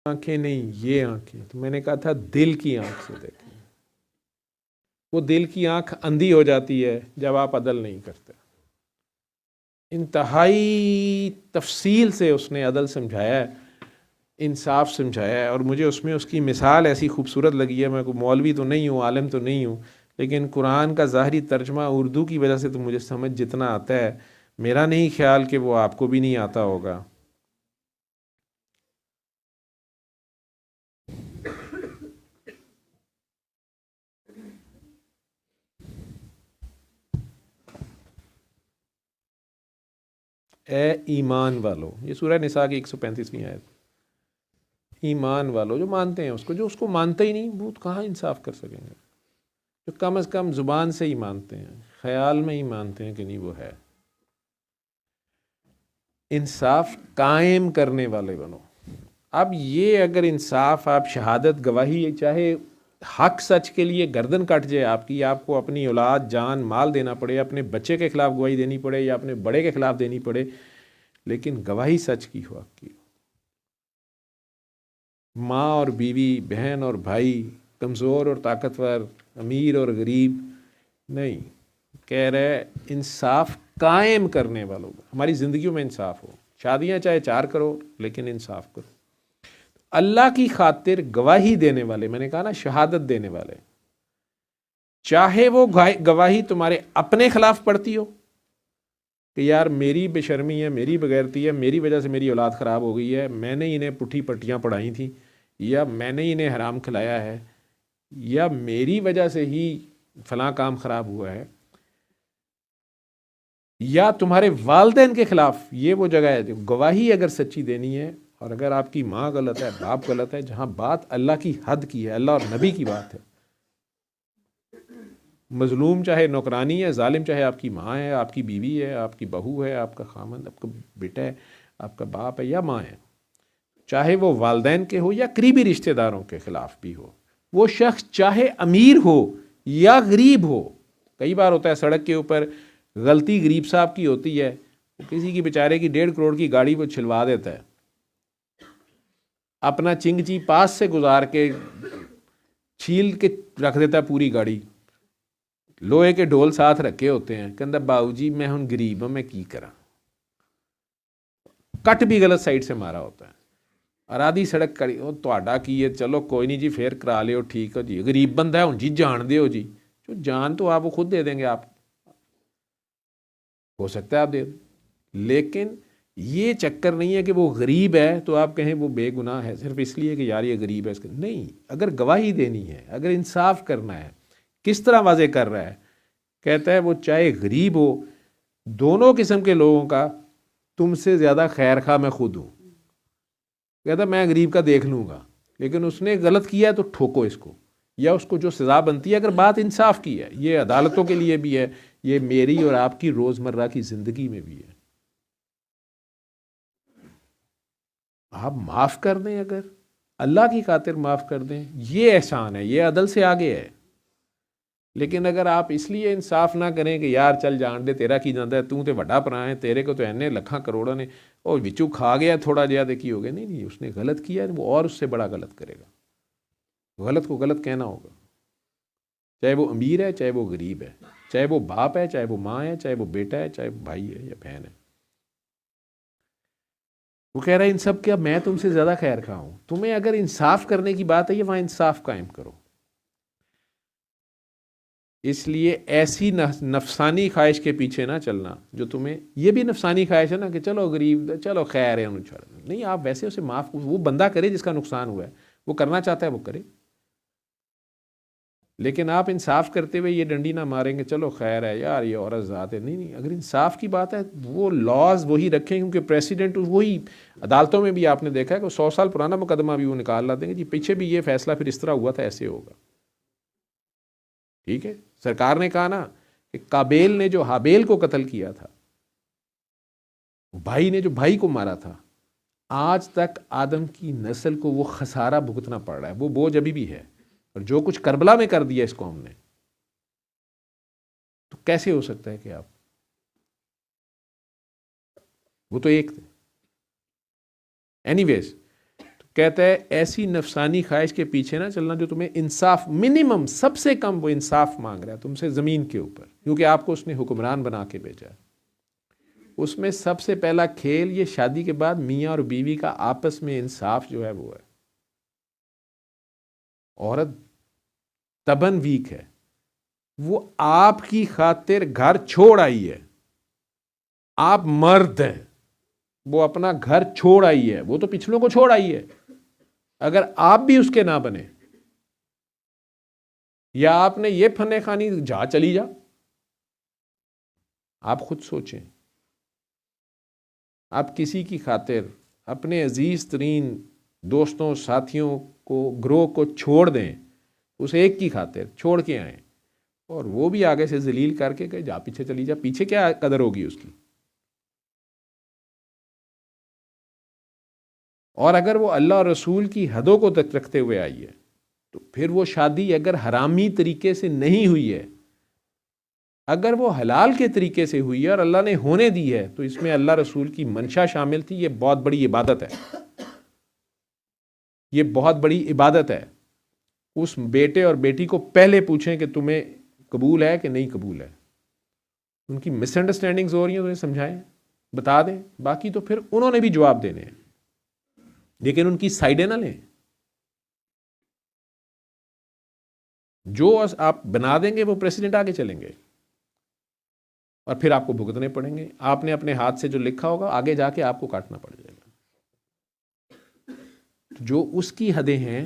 آنکھیں نہیں یہ آنکھیں، تو میں نے کہا تھا دل کی آنکھ سے دیکھیں. وہ دل کی آنکھ اندھی ہو جاتی ہے جب آپ عدل نہیں کرتے. انتہائی تفصیل سے اس نے عدل سمجھایا ہے، انصاف سمجھایا ہے، اور مجھے اس میں اس کی مثال ایسی خوبصورت لگی ہے. میں کوئی مولوی تو نہیں ہوں، عالم تو نہیں ہوں، لیکن قرآن کا ظاہری ترجمہ اردو کی وجہ سے تو مجھے سمجھ جتنا آتا ہے، میرا نہیں خیال کہ وہ آپ کو بھی نہیں آتا ہوگا. اے ایمان والو، یہ سورہ نساء کی 135ویں آیت. ایمان والو، جو مانتے ہیں اس کو. جو اس کو مانتے ہی نہیں وہ کہاں انصاف کر سکیں گے؟ جو کم از کم زبان سے ہی مانتے ہیں، خیال میں ہی مانتے ہیں کہ نہیں وہ ہے. انصاف قائم کرنے والے بنو. اب یہ اگر انصاف، آپ شہادت گواہی، چاہے حق سچ کے لیے گردن کٹ جائے آپ کی، آپ کو اپنی اولاد جان مال دینا پڑے، اپنے بچے کے خلاف گواہی دینی پڑے یا اپنے بڑے کے خلاف دینی پڑے، لیکن گواہی سچ کی ہو، آپ کی ماں اور بیوی، بہن اور بھائی، کمزور اور طاقتور، امیر اور غریب نہیں. کہہ رہے انصاف قائم کرنے والوں. ہماری زندگیوں میں انصاف ہو. شادیاں چاہے 4 کرو لیکن انصاف کرو. اللہ کی خاطر گواہی دینے والے، میں نے کہا نا شہادت دینے والے، چاہے وہ گواہی تمہارے اپنے خلاف پڑتی ہو کہ یار میری بے شرمی ہے، میری بغیرتی ہے، میری وجہ سے میری اولاد خراب ہو گئی ہے، میں نے انہیں پٹھی پٹیاں پڑھائی تھیں، یا میں نے انہیں حرام کھلایا ہے، یا میری وجہ سے ہی فلاں کام خراب ہوا ہے، یا تمہارے والدین کے خلاف. یہ وہ جگہ ہے گواہی اگر سچی دینی ہے، اور اگر آپ کی ماں غلط ہے، باپ غلط ہے، جہاں بات اللہ کی حد کی ہے، اللہ اور نبی کی بات ہے، مظلوم چاہے نوکرانی ہے، ظالم چاہے آپ کی ماں ہے، آپ کی بیوی ہے، آپ کی بہو ہے، آپ کا خامند، آپ کا بیٹا ہے، آپ کا باپ ہے یا ماں ہے، چاہے وہ والدین کے ہو یا قریبی رشتہ داروں کے خلاف بھی ہو، وہ شخص چاہے امیر ہو یا غریب ہو. کئی بار ہوتا ہے سڑک کے اوپر غلطی غریب صاحب کی ہوتی ہے، کسی کی بیچارے کی 1.5 کروڑ کی گاڑی وہ چھلوا دیتا ہے، اپنا چنگ چی پاس سے گزار کے چھیل کے رکھ دیتا ہے پوری گاڑی، لوہے کے ڈھول ساتھ رکھے ہوتے ہیں، کہندا باؤ جی میں ہن غریب ہوں، میں کی کراں. کٹ بھی غلط سائڈ سے مارا ہوتا ہے، اور آدھی سڑک کڑی، وہ تہاڈا کی ہے، چلو کوئی نہیں جی پھر کرا لیو، ٹھیک ہے جی، غریب بندہ ہے ہن جی جان دیو جی. جو جان تو آپ وہ خود دے دیں گے، آپ ہو سکتا ہے آپ دے دیں، لیکن یہ چکر نہیں ہے کہ وہ غریب ہے تو آپ کہیں وہ بے گناہ ہے صرف اس لیے کہ یار یہ غریب ہے. اس کے نہیں، اگر گواہی دینی ہے، اگر انصاف کرنا ہے، کس طرح واضح کر رہا ہے؟ کہتا ہے وہ چاہے غریب ہو، دونوں قسم کے لوگوں کا تم سے زیادہ خیر خواہ میں خود ہوں. کہتا میں غریب کا دیکھ لوں گا، لیکن اس نے غلط کیا ہے تو ٹھوکو اس کو، یا اس کو جو سزا بنتی ہے. اگر بات انصاف کی ہے، یہ عدالتوں کے لیے بھی ہے، یہ میری اور آپ کی روزمرہ کی زندگی میں بھی ہے. آپ معاف کر دیں، اگر اللہ کی خاطر معاف کر دیں، یہ احسان ہے، یہ عدل سے آگے ہے. لیکن اگر آپ اس لیے انصاف نہ کریں کہ یار چل جان دے، تیرا کی جاندا ہے، تو تے وڈا پرا ہے، تیرے کو تو اینے لکھاں کروڑوں نے، اور وچوں کھا گیا تھوڑا جہا دیکھی ہو گیا. نہیں نہیں، اس نے غلط کیا ہے، وہ اور اس سے بڑا غلط کرے گا. غلط کو غلط کہنا ہوگا، چاہے وہ امیر ہے، چاہے وہ غریب ہے، چاہے وہ باپ ہے، چاہے وہ ماں ہے، چاہے وہ بیٹا ہے، چاہے وہ بھائی ہے یا بہن ہے. وہ کہہ رہا ہے ان سب کیا میں تم سے زیادہ خیر خواہ ہوں. تمہیں اگر انصاف کرنے کی بات ہے، یہ وہاں انصاف قائم کرو. اس لیے ایسی نفسانی خواہش کے پیچھے نہ چلنا جو تمہیں، یہ بھی نفسانی خواہش ہے نا کہ چلو غریب، چلو خیر ہے انہوں چھوڑ نہیں. آپ ویسے اسے معاف، وہ بندہ کرے جس کا نقصان ہوا ہے، وہ کرنا چاہتا ہے وہ کرے، لیکن آپ انصاف کرتے ہوئے یہ ڈنڈی نہ ماریں گے چلو خیر ہے یار یہ عورت ذات ہے. نہیں نہیں، اگر انصاف کی بات ہے وہ لاز وہی رکھیں، کیونکہ پریسیڈنٹ وہی. عدالتوں میں بھی آپ نے دیکھا ہے کہ 100 سال پرانا مقدمہ بھی وہ نکال لاتے ہیں کہ جی پیچھے بھی یہ فیصلہ پھر اس طرح ہوا تھا، ایسے ہوگا. ٹھیک ہے، سرکار نے کہا نا کہ قابیل نے جو حابیل کو قتل کیا تھا، بھائی نے جو بھائی کو مارا تھا، آج تک آدم کی نسل کو وہ خسارہ بھگتنا پڑ رہا ہے، وہ بوجھ ابھی بھی ہے. اور جو کچھ کربلا میں کر دیا اس قوم نے، تو کیسے ہو سکتا ہے کہ آپ، وہ تو ایک تھے. اینی ویز، کہتا ہے ایسی نفسانی خواہش کے پیچھے نہ چلنا جو تمہیں انصاف، منیمم سب سے کم وہ انصاف مانگ رہا ہے تم سے زمین کے اوپر، کیونکہ آپ کو اس نے حکمران بنا کے بھیجا ہے۔ اس میں سب سے پہلا کھیل یہ شادی کے بعد میاں اور بیوی کا آپس میں انصاف جو ہے وہ ہے۔ عورت تباً ویک ہے، وہ آپ کی خاطر گھر چھوڑ آئی ہے، آپ مرد ہیں، وہ اپنا گھر چھوڑ آئی ہے، وہ تو پچھلوں کو چھوڑ آئی ہے۔ اگر آپ بھی اس کے نہ بنے، یا آپ نے یہ فنے خانی جا چلی جا، آپ خود سوچیں، آپ کسی کی خاطر اپنے عزیز ترین دوستوں ساتھیوں کو، گروہ کو چھوڑ دیں، اس ایک کی خاطر چھوڑ کے آئیں، اور وہ بھی آگے سے ذلیل کر کے کہ جا پیچھے چلی جا، پیچھے کیا قدر ہوگی اس کی؟ اور اگر وہ اللہ اور رسول کی حدوں کو تک رکھتے ہوئے آئی ہے تو پھر وہ شادی اگر حرامی طریقے سے نہیں ہوئی ہے، اگر وہ حلال کے طریقے سے ہوئی ہے اور اللہ نے ہونے دی ہے، تو اس میں اللہ رسول کی منشا شامل تھی۔ یہ بہت بڑی عبادت ہے، یہ بہت بڑی عبادت ہے۔ اس بیٹے اور بیٹی کو پہلے پوچھیں کہ تمہیں قبول ہے کہ نہیں قبول ہے۔ ان کی مس انڈرسٹینڈنگز ہو رہی ہیں تو انہیں سمجھائیں، بتا دیں، باقی تو پھر انہوں نے بھی جواب دینے ہیں، لیکن ان کی سائڈیں نہ لیں۔ جو آپ بنا دیں گے وہ پریسیڈنٹ آگے چلیں گے، اور پھر آپ کو بھگتنے پڑیں گے۔ آپ نے اپنے ہاتھ سے جو لکھا ہوگا آگے جا کے آپ کو کاٹنا پڑ جائے گا۔ جو اس کی حدیں ہیں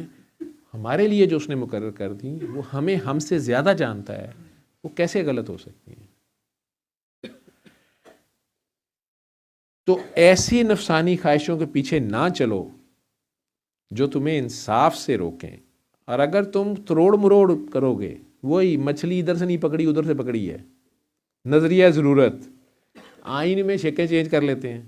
ہمارے لیے جو اس نے مقرر کر دی، وہ ہمیں ہم سے زیادہ جانتا ہے، وہ کیسے غلط ہو سکتی ہیں؟ تو ایسی نفسانی خواہشوں کے پیچھے نہ چلو جو تمہیں انصاف سے روکیں۔ اور اگر تم تروڑ مروڑ کرو گے، وہی مچھلی ادھر سے نہیں پکڑی ادھر سے پکڑی ہے، نظریہ ضرورت، آئین میں شکلیں چینج کر لیتے ہیں،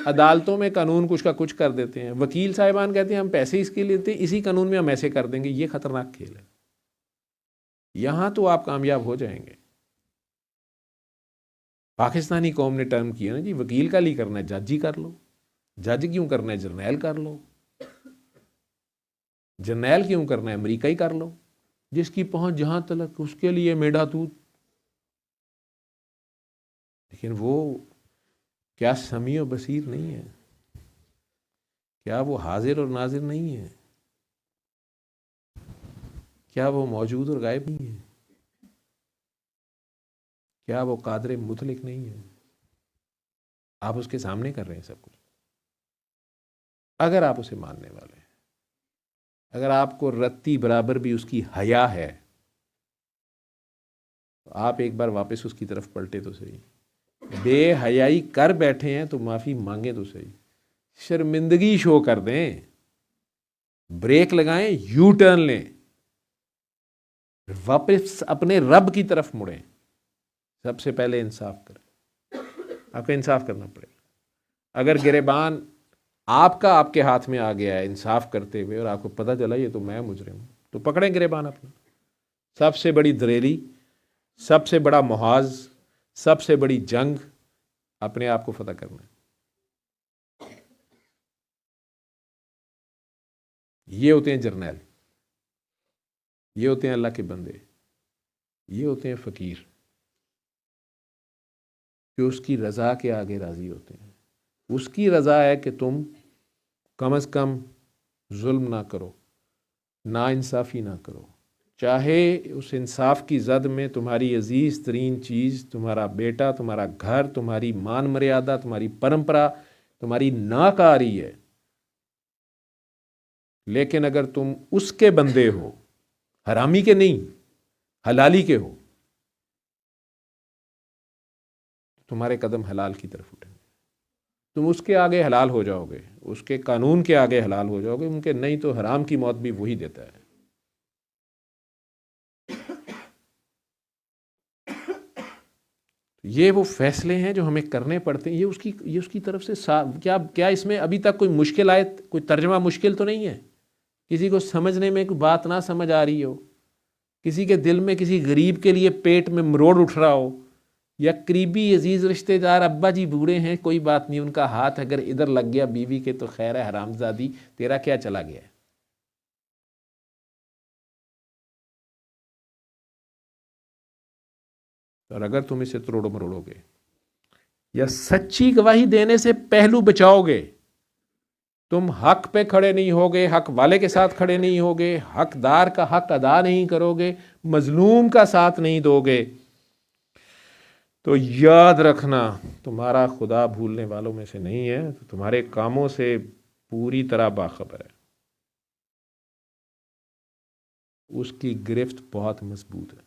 عدالتوں میں قانون کچھ کا کچھ کر دیتے ہیں، وکیل صاحبان کہتے ہیں ہم پیسے اس کے لیتے ہیں، اسی قانون میں ہم ایسے کر دیں گے۔ یہ خطرناک کھیل ہے، یہاں تو آپ کامیاب ہو جائیں گے۔ پاکستانی قوم نے ٹرم کیا نا جی، وکیل کا لی کرنا ہے جج ہی کر لو، جج کیوں کرنا ہے جرنیل کر لو، جرنیل کیوں کرنا ہے امریکہ ہی کر لو، جس کی پہنچ جہاں تلک اس کے لیے میڈا دودھ۔ لیکن وہ کیا سمیع و بصیر نہیں ہے؟ کیا وہ حاضر اور ناظر نہیں ہے؟ کیا وہ موجود اور غائب نہیں ہے؟ کیا وہ قادر مطلق نہیں ہے؟ آپ اس کے سامنے کر رہے ہیں سب کچھ۔ اگر آپ اسے ماننے والے ہیں، اگر آپ کو رتی برابر بھی اس کی حیا ہے، تو آپ ایک بار واپس اس کی طرف پلٹے تو صحیح۔ بے حیائی کر بیٹھے ہیں تو معافی مانگیں تو صحیح، شرمندگی شو کر دیں، بریک لگائیں، یو ٹرن لیں، واپس اپنے رب کی طرف مڑیں۔ سب سے پہلے انصاف کریں، آپ کو انصاف کرنا پڑے گا۔ اگر گریبان آپ کا آپ کے ہاتھ میں آ گیا ہے انصاف کرتے ہوئے، اور آپ کو پتہ چلا یہ تو میں مجرم ہوں، تو پکڑیں گریبان اپنا۔ سب سے بڑی دلیری، سب سے بڑا محاذ، سب سے بڑی جنگ اپنے آپ کو فتح کرنا ہے۔ یہ ہوتے ہیں جرنیل، یہ ہوتے ہیں اللہ کے بندے، یہ ہوتے ہیں فقیر، جو اس کی رضا کے آگے راضی ہوتے ہیں۔ اس کی رضا ہے کہ تم کم از کم ظلم نہ کرو، نا انصافی نہ کرو، چاہے اس انصاف کی زد میں تمہاری عزیز ترین چیز، تمہارا بیٹا، تمہارا گھر، تمہاری مان مریادہ، تمہاری پرمپرا، تمہاری ناک آ رہی ہے، لیکن اگر تم اس کے بندے ہو، حرامی کے نہیں، حلالی کے ہو، تمہارے قدم حلال کی طرف اٹھیں، تم اس کے آگے حلال ہو جاؤ گے، اس کے قانون کے آگے حلال ہو جاؤ گے، ان کے نہیں تو حرام کی موت بھی وہی دیتا ہے۔ یہ وہ فیصلے ہیں جو ہمیں کرنے پڑتے ہیں، یہ اس کی طرف سے کیا اس میں ابھی تک کوئی مشکل آئے، کوئی ترجمہ مشکل تو نہیں ہے؟ کسی کو سمجھنے میں کوئی بات نہ سمجھ آ رہی ہو، کسی کے دل میں کسی غریب کے لیے پیٹ میں مروڑ اٹھ رہا ہو، یا قریبی عزیز رشتہ دار، ابا جی بوڑھے ہیں، کوئی بات نہیں، ان کا ہاتھ اگر ادھر لگ گیا بیوی کے تو خیر ہے، حرام زادی تیرا کیا چلا گیا ہے؟ اور اگر تم اسے تروڑو مروڑو گے یا سچی گواہی دینے سے پہلو بچاؤ گے، تم حق پہ کھڑے نہیں ہوگے، حق والے کے ساتھ کھڑے نہیں ہوگے، حقدار کا حق ادا نہیں کرو گے، مظلوم کا ساتھ نہیں دو گے، تو یاد رکھنا تمہارا خدا بھولنے والوں میں سے نہیں ہے، تو تمہارے کاموں سے پوری طرح باخبر ہے، اس کی گرفت بہت مضبوط ہے۔